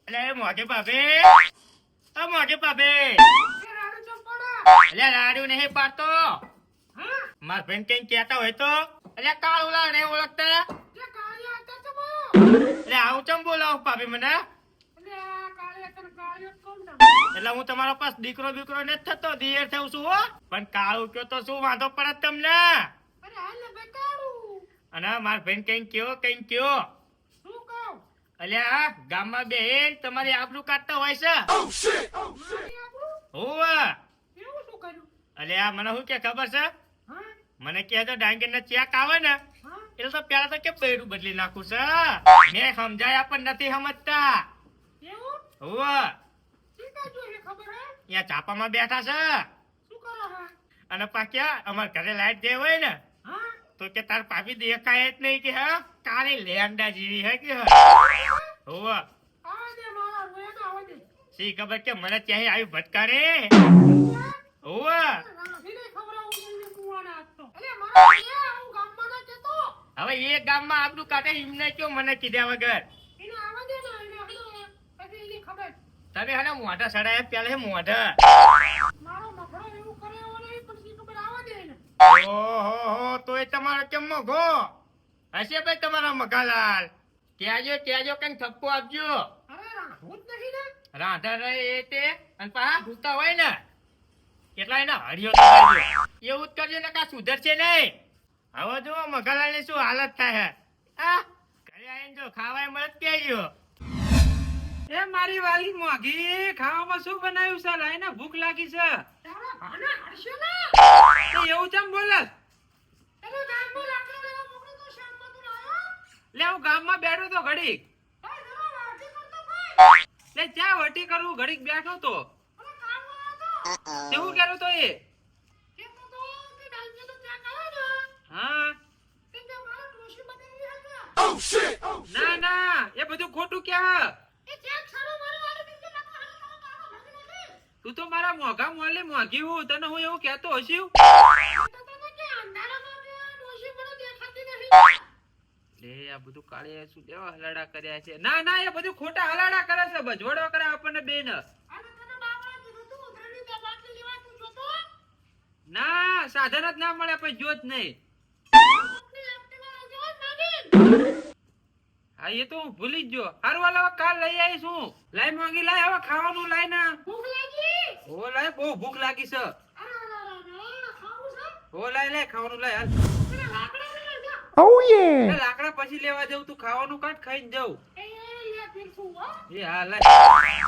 અલે મોગે ભાભે ઓ મોગે ભાભે અલે રાડુ નહીં પાડતો માર બેન કઈ કહેતા હોય તો અલે કાળુલા નહીં ઓળખતા અલે આવું ચમ બોલાવ ભાભી મને એટલે હું તમારો પાસ દીકરો બીકરો નથી થતો દિયર થઉં છું હો પણ કાળું કયો તો શું વાંધો પડે તમને અને માર બેન કઈ કયો અલ્યા ગામમાં બેન તમારી આબરૂ કાઢતા હોય છે હોવા અલ્યા મને શું કે ખબર છે મને કહે તો ડાંગર ને ચેક આવે ને એટલે તો પેલા તો કે બૈરું બદલી નાખું છે મેં સમજાયા પણ નથી સમજતા હોવા અહીંયા ચાપામાં બેઠા છે અને પાક્યા અમાર ઘરે લાઈટ દે હોય ને તો કે તાર પાપી દેખાય જ નહીં કે હા કાળી લેંડા જેવી હે કે હોવા સી ખબર કે મને ત્યાં આવી ભટકારે હોવા હવે એ ગામમાં આપણું કાઢે એમને કયો મને કીધા વગર તમે હને મોઢા સડાય પેલા મોઢા ઓહો તો એ તમારો કેમ મોઘો હશે ભાઈ તમારા મગાલાલ ત્યાજો કઈ થપ્પો આપજો રાધા રહે એ તે અને પાછા ભૂતા હોય ને કેટલા એના હરિયો એવું જ કરજો ને કા સુધરશે નહીં હવે જો મગાલાલ ની શું હાલત થાય આ ઘરે આવીને જો ખાવાય મળે કેજો એ મારી વાલી મોઘી ખાવામાં શું બનાવ્યું છે લાઈને ભૂખ લાગી છે એવું ચમ બોલસ લે હું ગામમાં બેઠો તો ઘડીક લે ચા વટી કરું ઘડીક બેઠો તો કેવું કર્યું તો એ હા ના ના એ બધું ખોટું ક્યાં તું તો મારા મોઘા મોલે મોઘી હું તને હું એવું કહેતો હશું લે આ બધું કાળે શું દેવા હલાડા કર્યા છે ના ના એ બધું ખોટા હલાડા કરે છે બજવડો કરે આપણને બેન ના સાધન જ ના મળે પછી જોત નહીં હા એ તો હું ભૂલી જ જો હારું વાલા કાલ લઈ આવીશ હું લાઈ માંગી લાય હવે ખાવાનું લાય ના ઓ લાય બહુ ભૂખ લાગી છે ઓ લાય લે ખાવાનું લાય હાલ લાકડા પછી લેવા જવું તું ખાવાનું કાઢ ખાઈને જાઉં એ હા લાય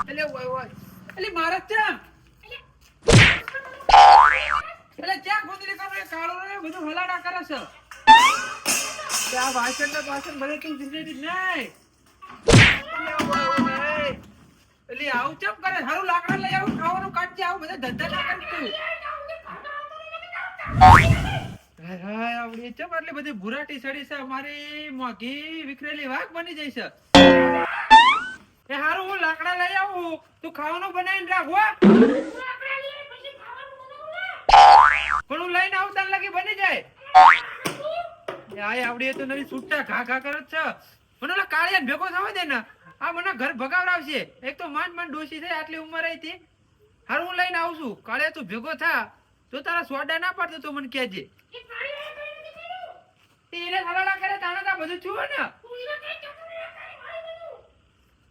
એટલે ઓય ઓય એટલે મારે ચા એટલે ચા ગોદરી કરો એ કાળો ને બધું હલાડા કરે છે આ વાસણ ને વાસણ ભલે તું જિંદગી નહીં એટલે આવું ચમ કરે હારું લાકડા લઈ આવું ખાવાનું કાઢજે આવું બધા ધંધા ના કરતું હાય આવડી ચમ એટલે બધી ભુરાટી સડી છે અમારી મોઘી વિખરેલી વાઘ બની જઈ છે એ હારું હું લાકડા લઈ આવું તું ખાવાનું બનાવીને રાખ હો પણ હું લઈને આવતા લાગી બની જાય આય આવડી તો નવી છૂટા ઘા ઘા કરે છે મને ઓલા કાળિયા ભેગો થવા દે ને આ મને ઘર ભગાવરાવશે એક તો માંડ માંડ ડોસી થઈ આટલી ઉંમર આવી હતી હારું હું લઈને આવું છું કાળિયા તું ભેગો થા તો તારા સોડા ના પાડતો તો મને કહેજે એને હલાડા કરે તાણે તા બધું છુઓ ને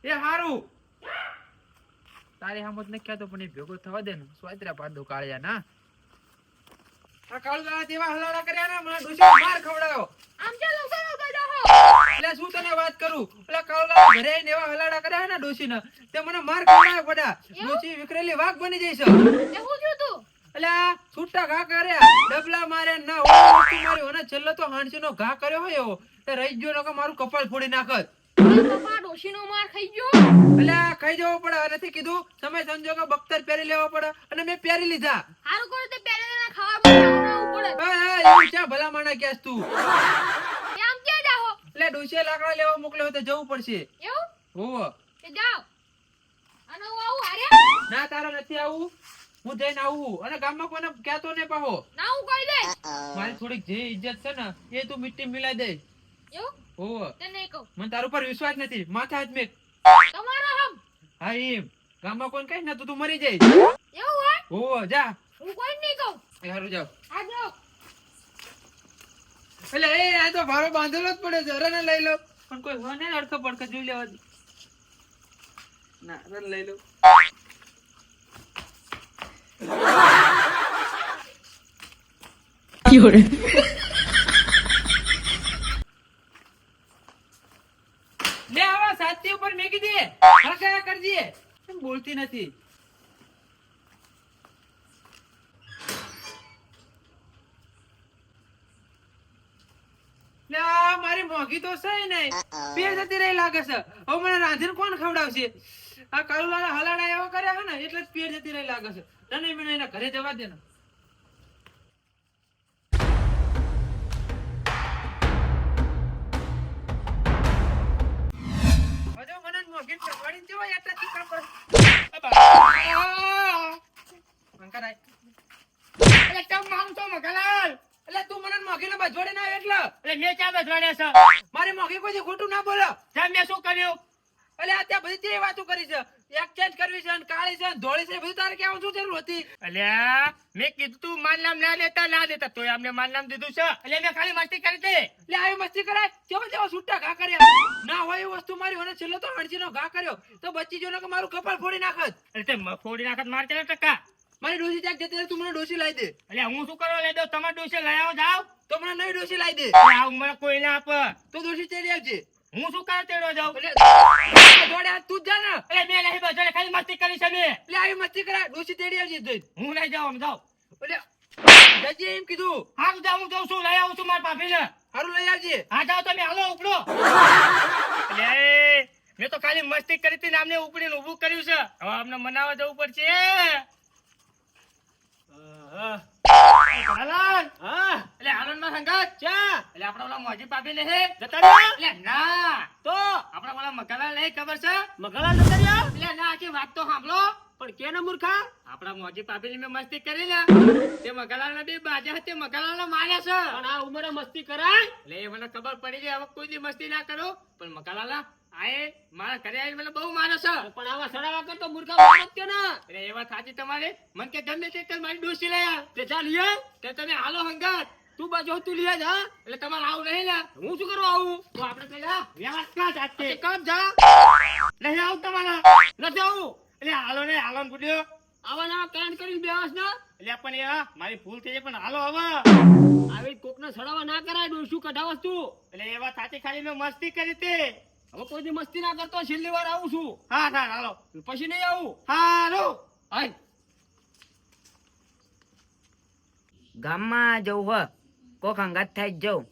એ હારું તારી હમત ન કહેતો પણ એ ભેગો થવા દે ને સ્વાતરા પાડ દો કાળિયા ના આ કાળું તેવા હલાડા કર્યા ને મને ડોસી માર ખવડાવ્યો આમ ચાલો કરો ગડો હો એટલે શું તને વાત કરું એટલે કાળું ઘરે આવીને એવા હલાડા કર્યા ને ડોસી ને તે મને માર ખવડાવ્યો પડા ડોસી વિકરેલી વાઘ બની જઈશ એ હું થયું તું એટલે છૂટા ઘા કર્યા ડબલા મારે ના ઓળો માર્યો અને છેલ્લે તો હાંસી નો ઘા કર્યો હોય એવો તે રહી ગયો નકો મારું કપાળ ફોડી નાખત પપ્પા ડોશીનો માર ખાઈ ગયો એટલે ખાઈ જવો પડે નથી કીધું સમય સંજોગો બખ્તર પહેરી લેવા પડે અને મેં પહેરી લીધા હારું કરો તે પહેરેલા ખાવા પડે એવું ચા ભલા માણા કેસ તું કેમ ક્યાં જાહો એટલે ડોશીએ લાકડા લેવા મોકલ્યો તો જવું પડશે એવું હોવ તે જાવ અને હું આવું હારે ના તારા નથી આવું હું જઈને આવું અને ગામમાં કોને કહેતો ને પાહો ના હું કહી દે મારી થોડીક જે ઇજ્જત છે ને એ તું મિટ્ટી મિલાઈ દે એવું હોવ તે નહીં કહું મને તારા ઉપર વિશ્વાસ નથી માથા હાથ મેક તમારા હમ હા એમ ગામમાં કોઈ કઈ ના તું મરી જઈશ. એવું હોય ઓ જા હું કોઈ નહીં કહું એ હારું જાવ. આ જો એટલે એ આ તો ભારો બાંધેલો જ પડે છે. રન લઈ લો પણ કોઈ હોય ને અડખો પડખો જોઈ લેવા દે. ના રન લઈ લો. લે આવા સાથી ઉપર મેકી દે. હરખા કરજે. કેમ બોલતી નથી? લે આ મારી મોઘી તો છે નહીં. પેર જતી રહી લાગે છે. હવે મને રાંધીને કોણ ખવડાવશે? આ કાળુલાલા હલાડા એવા કર્યા છે ને એટલે જ પેર જતી રહી લાગે છે. તને મને એના ઘરે જવા દે ને. હજુ મને મોઘીને ચકવાડીને જેવા એટલાથી કામ કરે. અંકલ આય. એટલે કેમ મારું છો મગલાલ? એટલે તું મને મોઘીને બજવાડે ના એટલે એટલે મેં ક્યાં બજવાડ્યા છે? મારી મોઘી કોઈ ખોટું ના બોલો. સાહેબ મેં શું કર્યું? એટલે આ ત્યાં બધી તે વાતો કરી છે. એક્સચેન્જ કરવી છે અને કાળી છે અને ધોળી છે બધું તારે કેવું શું જરૂર હતી? અલ્યા મેં કીધું તું મારું નામ ના દેતા તોય અમને મારું નામ દીધું છે. એટલે મેં ખાલી મસ્તી કરી હતી. એટલે આવી મસ્તી કરાય કેવા જેવા છૂટા ઘા કર્યા ના હોય એ વસ્તુ મારી અને છેલ્લો તો હણજીનો ઘા કર્યો તો બચી જો ને કે મારું કપાળ ફોડી નાખત. એટલે તે ફોડી નાખત માર કેટલા ટકા? મારી ડોસી જાગ જતી રહે, તું મને ડોસી લાવી દે. એટલે હું શું કરવા લઈ દઉં? તમારે ડોસે લઈ આવો જાવ. તો મને નવી ડોસી લાવી દે. આ ઉંમર કોઈ ના આપે. તો ડોસી તેડી આવજે. હું શું કરવા તેડવા જાઉં? એટલે જોડે હાથ તું જ જા ને. એટલે મેં નહીં બજવાડે, ખાલી મસ્તી કરી છે મેં. એટલે આવી મસ્તી કરાય ડોસી તેડી આવજે જોઈ. હું નહીં જાઉં, આમ જાઉં. એટલે જજે એમ કીધું. હા હું જાઉં છું, લઈ આવું છું મારા ભાભીને. હારું લઈ આવજે. હા જાઓ તમે, હાલો ઉપડો. એટલે મેં તો ખાલી મસ્તી કરી હતી ને આમને ઉપડીને ઊભું કર્યું છે. હવે અમને મનાવવા જવું પડશે. હાલાલ. એટલે હાલોનમાં સંગાત ચા. એટલે આપણા ઓલા મોજી ભાભી ને હે જતા રહ્યા? એટલે ના તો આપણા ઓલા મગલાલ ને ખબર છે? મગલાલ જતા રહ્યા? એટલે ના, આખી વાત તો સાંભળો. પણ કેનો મૂર્ખા? આપણા મોજી ભાભી ની મેં મસ્તી કરી ને તે મગલાલ ને બે બાજા હતી, મગલાલ ને માર્યા છે. પણ આ ઉંમરે મસ્તી કરાય? એટલે એ મને ખબર પડી ગઈ, હવે કોઈ દી મસ્તી ના કરો. પણ મગલાલ આએ મારા ઘરે આવીને મને બહુ મારે છે. પણ આવા સડાવા કરતો મૂર્ખા મારો જ કે ના. એટલે એ વાત સાચી તમારે. મને કે ગમે તે કર, મારી ડોસી લઈ આવ. તે ચાલ યે તે તમે હાલો હંગાત. તું બાજુ તું લઈ જા. એટલે તમારે આવું નહીં ને. હું શું કરવા આવું? તો આપણે પેલા વ્યવસ્થા જાતે કામ જા. નહીં આવું તમારા નથી આવું. એટલે હાલો ને હાલો ને ગુડ્યો આવાના કાંડ કરી બેવાસ ના. એટલે પણ એ મારી ભૂલ થઈ જાય, પણ હાલો હવે આવી કોકને સડાવા ના કરાય. ડોસું કઢાવસ તું. એટલે એ વાત સાચી, ખાલી મેં મસ્તી કરી તે. હવે કોઈ દી મસ્તી ના કરતો, છેલ્લી વાર આવું છું. હા હા હાલો, પછી નહીં આવું. હાલો હાય. ગામમાં જવું હો કોક અંગાત થાય જ જવું.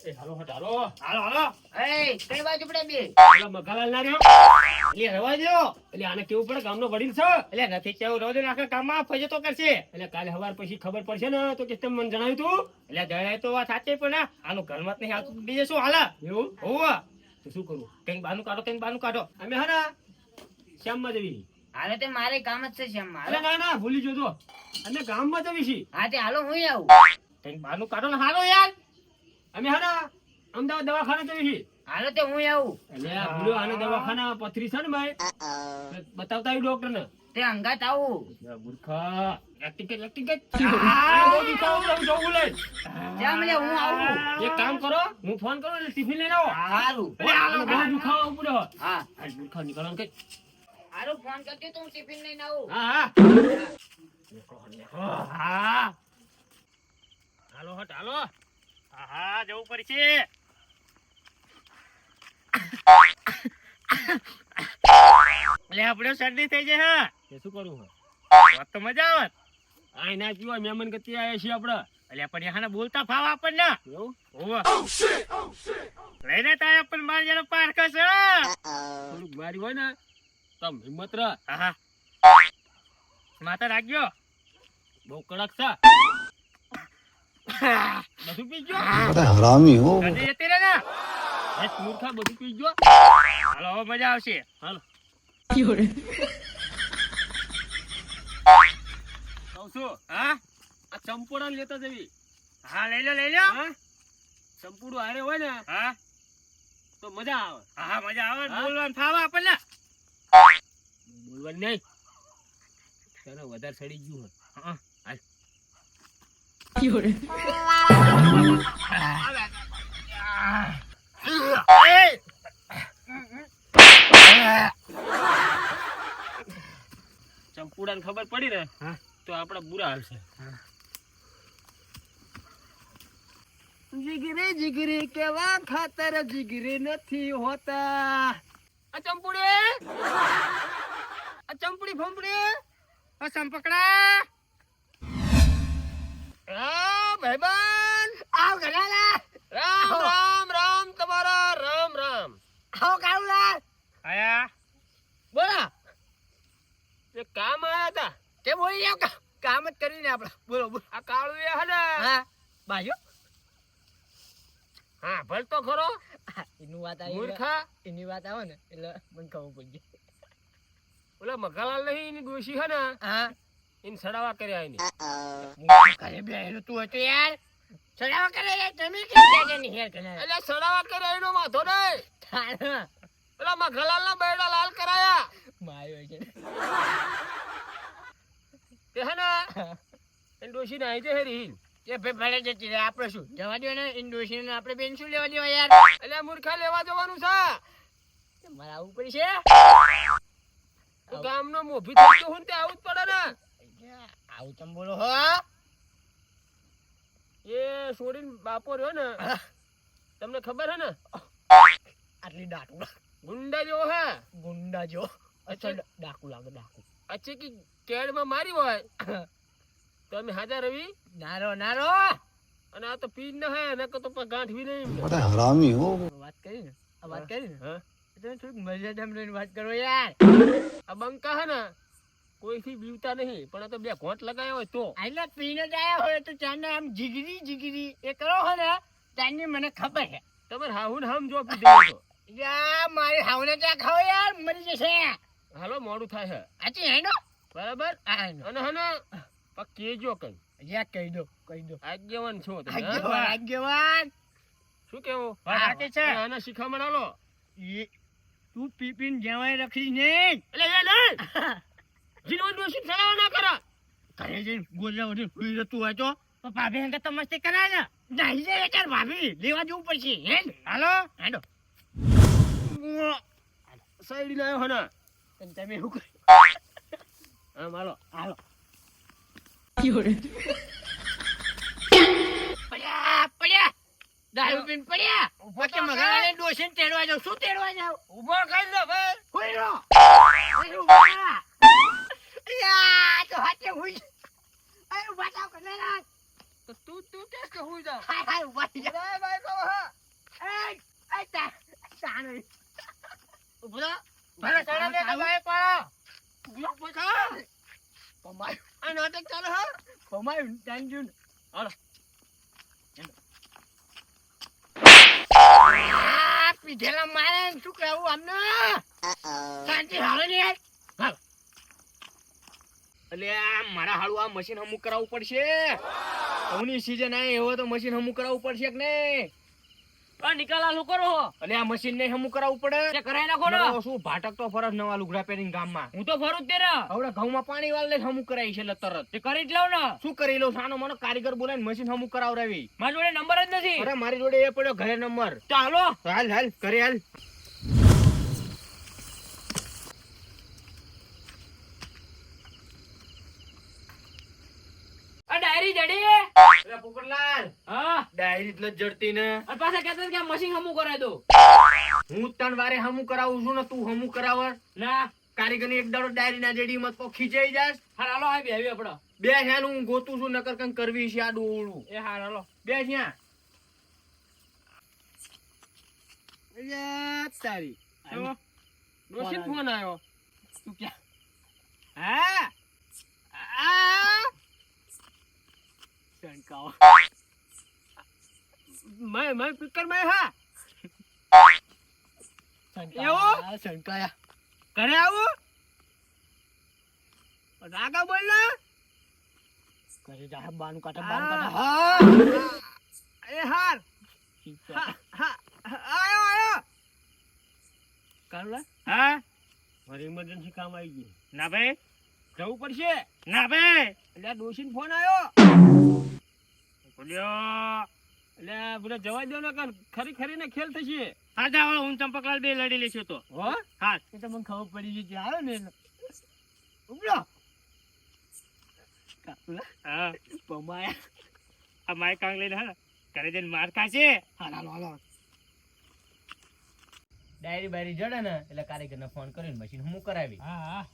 એ હાલો હટ હાલો હાલો હાલો. એ કઈ બાજુ પડે બે? પેલા મગાલાલ ના રહ્યો એટલે રવા દો. એટલે આને કેવું પડે, ગામનો વડીલ છે. એટલે નથી કેવું, રવા દો ને, આખા ગામમાં ફજે તો કરશે. એટલે કાલે સવાર પછી ખબર પડશે ને તો કે તમે મને જણાવ્યું તું. એટલે જણાય તો વાત સાચી, પણ આનું ઘરમાં જ નહીં આવતું, બીજે શું હાલે એવું હોવા. તો શું કરું? કઈક બાનું કાઢો, કઈક બાનું કાઢો. અમે હા ના શ્યામમાં જવી. હાલે તે મારે કામ જ છે શ્યામ અરે ના ના ભૂલી જજો, અમે ગામમાં જવી છીએ. હા તે હાલો હું આવું. કઈક બાનું કાઢો ને હાલો યાર. અમે હા ના અમદાવાદ દવાખાને જવી છીએ. હાલો તે હું આવું. એટલે આ ભૂલ્યો, આને દવાખાના પથરી છે ને ભાઈ, બતાવતા આવ્યું ડોક્ટર ને. તે અંગાત આવું. મૂર્ખા એક્ટિંગ કર, એક્ટિંગ કર. શ્યામ લે હું આવું. એક કામ કરો, હું ફોન કરું એટલે ટિફિન લઈને આવો. હારું ગળું દુખાવા ઉપડ્યો. હા આ મૂર્ખા નીકળવાનું કઈ. હારું ફોન કરજો તો હું ટિફિન લઈને આવું. હા હા હાલો હટ હાલો. હા હા જવું પડશે. એટલે આપણે શરદી થઈ જાય. હા એ શું કરું? વાત તો મજા આવત. આ ના પીવા મહેમાન ગતિ આવ્યા છીએ આપણે. એટલે પણ યાને બોલતા ફાવ આપણને. એવું હોવા લઈને તાય પણ માર જેનો પાર્ક છે. થોડુંક મારી હોય ને તમ હિંમત રા. હા માતા રાખજો, બહુ કડક છે. બધું પી ગયો. હરામી હો. જતી રે ને એ મૂર્ખા, બધું પી ગયો. હાલો હવે મજા આવશે. હાલો કહું છું. હા આ ચંપોડા લેતા જવી. હા લઈ લો લઈ લો. ચંપુડું હારે હોય ને હા તો મજા આવે. હા મજા આવે, બોલવાનું ફાવે આપણને. બોલવાનું નહીં. તને વધારે સડી ગયું હોય. હા, હાલ. ચંપુડાને ખબર પડી ને તો આપણે બુરા હાલશે. જીગરી જીગરી કેવા ખાતર જીગરી નથી હોતા. આ ચંપુડી ફંપડી ઓ સંપકડા ભાઈબંધ આવ ઘરાલા રામ રામ રામ તમારા રામ રામ. આવ કાળુલા આયા બોલા એક કામ આયા હતા. તે બોલી જાવ કામ જ કરીને આપણે બોલો બોલો. આ કાળુ એ હે ને હા બાજો હા ભલ તો ખરો એનું વાત આવી મૂર્ખા. એની વાત આવે ને એટલે મને ખબર પડી ગઈ. ઓલા મગાલાલ નહીં એની ડોશી હે ને હા એને સડાવા કર્યા એની. કરે બે તું હતો યાર ચડાવા કરે તમે કેમ કે નહીં હેર કરે એટલે સડાવા કર્યા એનો વાંધો નહીં. થાણા પેલા મગાલાલ ના બેડા લાલ કરાયા માયો છે તે હે ને એની ડોશી ને આવી છે હેરી. એ ભે ભલે જતી રહે આપણે શું જવા દો ને ઇન્ડોનેશિયન આપણે બેન શું લેવા દેવા યાર એટલે મૂર્ખા લેવા જવાનું છે. મારે આવું પડશે તું ગામનો મોભી થઈ ગયો હું ને તે આવું જ પડે ને. આવું તમે બોલો હો એ છોડીને બાપો રહ્યો ને તમને ખબર હે ને આટલી ડાકુ ગુંડા જેવો હે. ગુંડા જો અચ્છા ડાકુ લાગે ડાકુ અચ્છી કે કેડમાં મારી હોય તો અમે હાજર રવી નારો નારો અને આ તો પી ન હે નકર તો ગાંઠવી નહીં. बड़ा हरामी हो. વાત કરી ને આ વાત કરી ને હા તમે થોડીક મર્યાદામાં રહીને વાત કરો યાર આ બંકા હે ને કોઈથી બીવતા નહીં પણ આ તો બે ઘોંટ લગાવ્યા હોય તો. આટલા પીને જ આયા હોય તો ચાને આમ જીગરી જીગરી એ કરો હો ને ચાની મને ખબર છે તમે હાહુ ને હમ જો પી જવો તો યા મારી હાવને ચા ખાઓ યાર મરી જશે હાલો મોડું થાય છે આચી હેડો બરાબર. આ અને હે ને કેજો કઈ યા કહી દો આગેવાન છો તમે. આગેવાન આગેવાન શું કેવું સાચી છે. આના શિખામણ આલો. એ તું પીપીન જેવાય રખડી ને એટલે એ નહીં જીનવન દોષી સડાવા ના કરો. ઘરે જઈને ગોલા વધી હુઈ જતું હોય તો ભાભી હંગે તો મસ્તી કરાય ને નહીં જાય ચાર ભાભી લેવા જવું પડશે હેડ હાલો હેડો સાઈડ લાયો હે ને તમે શું કરી આમ હાલો હાલો પડ્યા પડ્યા દારૂ પીને પડ્યા બાકી મગાવાને ડોસીને તેડવા જાવ શું તેડવા જાવ ઉભો કરી દે ભાઈ. હુઈ રહો અરે ઉભા યા તો હાથે હુઈ અરે ઉભા થાવ કનેરા તો તું કેસ કે હુઈ જાવ. હાય હાય ઉભા થઈ જા અરે ભાઈ કહો હા એ તાનો ઉભો થા ભલે ચડા દે તો ભાઈ પાડો ઉભો થા પમાય આ નાટક ચાલે હા. પમાય ટાંજુન હાલો પીધેલા મારે શું કહેવું અમને શાંતિ હાલો ને યાર હાલો એટલે આ મારા હાળું આ મશીન હમું કરાવવું પડશે. ઘઉંની સીઝન આવે એવો તો મશીન હમું કરાવવું પડશે કે નહીં. આ નિકાલ આલુ કરો એટલે આ મશીન ને હમું કરાવવું પડે. તે કરાઈ નાખો ને નવો શું ભાટક તો ફરજ નવા લુગડા પહેરીને ગામમાં. હું તો ફરું જ તે ને હવે ઘઉંમાં પાણી વાળે હમું કરાવી છે એટલે તરત. તે કરી જ લઉં ને શું કરી લઉં સાનો મને કારીગર બોલાવીને મશીન હમું કરાવરાવી. મારી જોડે નંબર જ નથી અરે મારી જોડે એ પડ્યો ઘરે નંબર. ચાલો હાલ હાલ ઘરે હાલ. આ ડાયરી જડી અરે પોપટલાલ હા ડાયરી જ જડતી ને. અને પાછા કહેતા કે મશીન હમું કરાવી દો હું ત્રણ વારે હમું કરાવું છું ને તું હમું કરાવર. ના કારીગર ની એક દાડો ડાયરી ના જડી મત તો ખીચાઈ જાસ. હાર હાલો આ બેહી આપડો બે હેલ હું ગોતું છું નકર કંઈક કરવી છે આ ડોળું. એ હાર હાલો બે ત્યાં તારી ડોશી ફોન આવ્યો. તું ક્યાં હા આ શંકાઓ મેં પીકર માં હા શંકાયા શંકાયા ઘરે આવું રાગા બોલ ને. કરે જા બાનું કાટા બાનું કાટા હા એ હાર હા હા આયો આયો કારુલા હા મારી ઇમરજન્સી કામ આવી ગયું. ના ભાઈ, જવું પડશે. ના ભાઈ. એટલે આ ડોશીનો ફોન આવ્યો. બોલ્યો. એટલે બધા જવા દો ને કે ખરી ખરીને ખેલ થશે. હા જાઓ, હું ચંપકલાલ બે લડી લેશું તો. હો હા. એ તો મને ખબર પડી ગઈ કે આવ્યો ને ઉપડો કાપલા હા. પમાયા. આ માય કાંગ લઈને હા ઘરે જઈને માર ખાશે. હાલો ડાયરી બાયરી જડે ને એટલે કારીગરને ફોન કરીને મશીન હું કરાવી. હા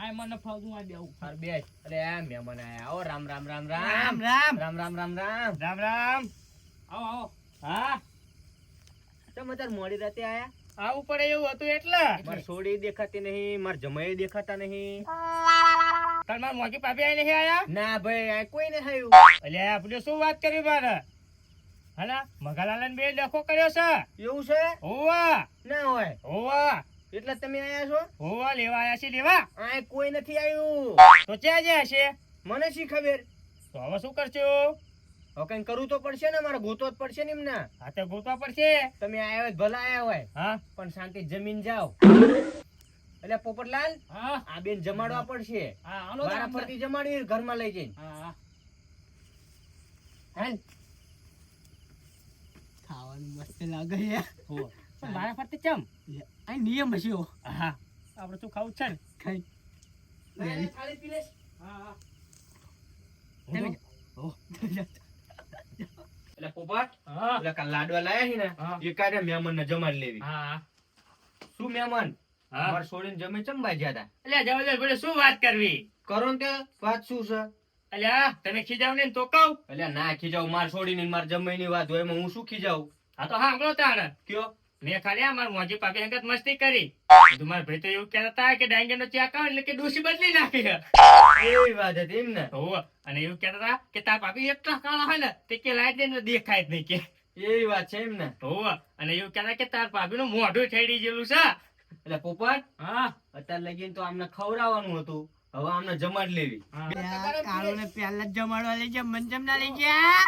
આ મને ફાવતું આ દેવું ફાર બે. અરે આ મહેમાન આયા. આવો રામ રામ રામ રામ રામ રામ રામ રામ રામ રામ રામ. આવો હા. તમે તાર મોડી રાતે આયા. આવું પડે એવું હતું એટલે. માર સોડી દેખાતી નહીં, માર જમાઈ દેખાતા નહીં. તાર માર મોકી પાપી આઈ નહીં આયા. ના ભાઈ આ કોઈ નહીં આવ્યું. અલ્યા આપણે શું વાત કરી મારે? હલા મગાલાલન બે ડખો કર્યો છે. એવું છે? હોવા ના હોય હોવા એટલે તમે આયા છો? હોવા લેવા આયા છે લેવા. આ કોઈ નથી આવ્યું. તો ક્યાં જ્યાં છે? મને શી ખબર. તો હવે શું કરશો? હવે કઈ કરવું તો પડશે ને, મારે ગોતવો જ પડશે ને એમને. હા તો ગોતવા પડશે. તમે આયા હોય ભલા આયા હોય હા પણ શાંતિ જમીન જાઓ. એટલે પોપટલાલ હા આ બેન જમાડવા પડશે. વારા ફરતી જમાડી ઘરમાં લઈ જઈને. હા. હાલ ખાવાનું મસ્ત લાગે છે. હો પણ મારા ફરતી ચમ? આ નિયમ હશે. હા આપણે શું ખાવું છે ને? ખાઈ ખાલી પી લેશ. હા તમે એટલે પોપટ હા એટલે કાલ લાડવા લાયા છે ને હા. એ કાઢે મહેમાન ને જમાડી લેવી. હા. શું મહેમાન હા. મારે છોડીને જમી ચંબાઈ ગયા હતા. અલ્યા જવા દે શું વાત કરવી? કરો ને તે વાત શું છે? અલ્યા તમે ખીજાવ ને તો કહું. એટલે ના ખીજાવ. માર છોડીને માર જમાઈ ની વાત હોય એમાં હું શું ખીજાવ? હા તો સાંભળો તાણ. કયો? મેં ખાલી આ મારા મોજી પાપી હંગત મસ્તી કરી. તમારા ભાઈ તો એવું કહેતા હતા કે ડાંગર નો ચા ખાવ એટલે કે ડોસી બદલી નાખી છે. એવી વાત હતી એમ ને? હોવે. અને એવું કહેતા હતા કે તાર પાપી એટલા કાળા હોય ને તે કે લાઈટ ને દેખાય જ નહીં કે. એવી વાત છે એમ ને? હોવે. અને એવું કહેતા કે તાર પાપી નું મોઢું ઠેડી જેલું છે. એટલે પોપટ હા અત્યારે લગીને તો આમને ખવડાવવાનું હતું, હવે આમને જમાડ લેવી. કાળો ને પહેલા જ જમાડવા લઈ ગયા, મંજમ ના લઈ ગયા.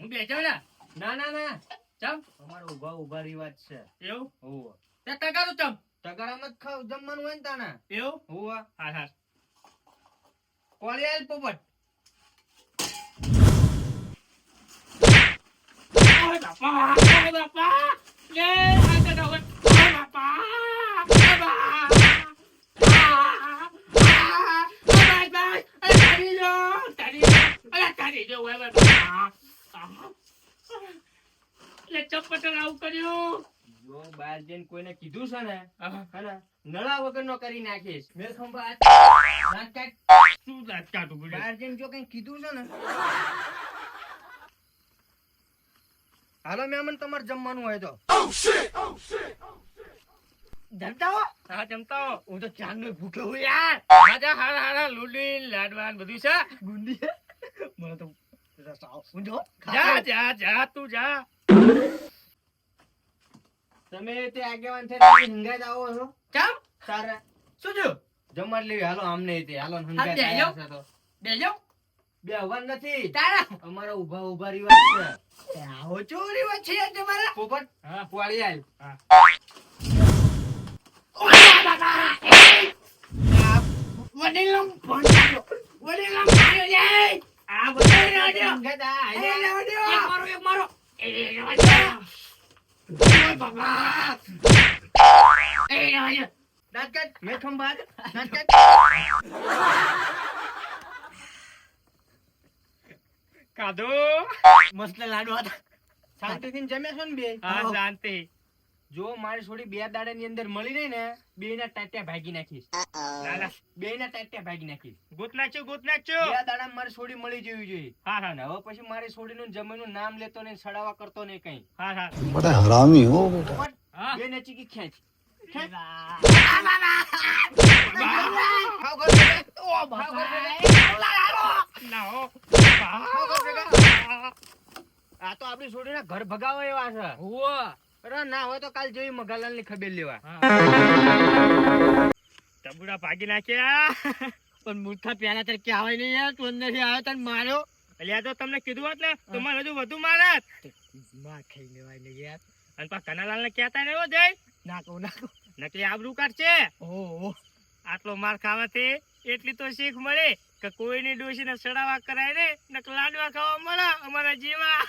હું બેઠો ને. ના ના ના ચમ અમારો ઉભા ઉભા રિવાજ છે. એવું હોવ તે ટકારું ચમ તગારામાં જ ખાવ જમવાનું હોય ને તાના. એવું. હોવ હા હા. કોળી આલ પોપટ. ઓય બાપા ઓય બાપા લે આ તો ઓય બાપા ઓય બાપા તારી જો ઓય બાપા લે ચપટ આવું કર્યું. જો બહાર જઈને કોઈને કીધું છે ને હા. હે નળા વગર નો કરી નાખીશ. મેલ ખંભા દાંત કાઢ. શું દાંત કાઢું બોલ્યો? બહાર જઈને જો કઈ કીધું છે ને. હાલો મહેમાન તમારે જમવાનું હોય તો જમતા હો? હા જમતા હો. હું તો ચાંદનો ભૂખ્યો હું યાર. રાજા હારા હારા લોડી લાડવા ને બધું છે. ગુંડી મને તો રસાવ ઊંધો જા જા જા તું જા. તમે તે આગેવાન છે હંગાઈ આવો છો ચમ સારા શું થયું? જમવા લેવી. હાલો અમને તે હાલો હા, હંગાઈ બેહ્યો. આવ્યા છે તો બેજો બે હવાન નથી તારા અમારા ઉભા ઉભા રિવાજ છે. આવો ચોરી વાત છે તમારા. પોપટ હા. પોળી આલ. ઓય બાબા આ વડીલો ફોન કર્યો. વડીલો માર્યો લે. આ વડીલો રાડ્યો. ગદા એ આલે. રાડ્યો. એક મારો એ રાડ્યો. ઓય બાબા એ રાડ્યો. દાંત કાઢ. મેં ખંભા દાંત કાઢ. કાદો મસ્ત લાડવા હતા. શાંતિથી જમ્યા છો ને બે? હા શાંતિ. જો મારી છોડી બે દાડા ની અંદર મળી રહી ને બે ના ટાટિયા ભાગી નાખીશ. ના ના બે ના ટાટિયા ભાગી નાખીશ. ગૂત નાખ્યો ગૂત નાખ્યો. બે દાડા મારી છોડી મળી જવી જોઈએ. હા હા અને હવે પછી મારી છોડીનું જમીનનું નામ લેતો નહીં, સડાવા કરતો નહીં કઈ. હા હા बड़ा हरामी हो बेटा। પોપટ, હા. બે નચી કી ખેંચ. ખેંચ. ખાવ કર બેટા. ઓ બાપા ના હો આ તો આપડી છોડીના ઘર ભગાવો એવા છે. હુઓ અરે ના હોય તો કાલ જોઈ મગાલાલ ની ખબર લેવા. તબુડા ભાગી નાખ્યા. પણ મૂર્ખા પેલા તર ક્યાં આવે નહીં યાર. તું અંદર આવ્યો તને માર્યો. અલ્યા તો તમને કીધું હોત ને તો મને હજુ વધુ મારત. માર ખાઈ લેવાય ને યાર. અને પા કનાલાલ ને કહેતા ને હો જય. નાખો નાખો. નકલી આબરૂ કાઢશે. ઓહો આટલો માર ખાવાથી એટલી તો શીખ મળે કે કોઈની ડોશીને સડાવા કરાય ને નક લાડવા ખાવા મળે અમારા જેવા.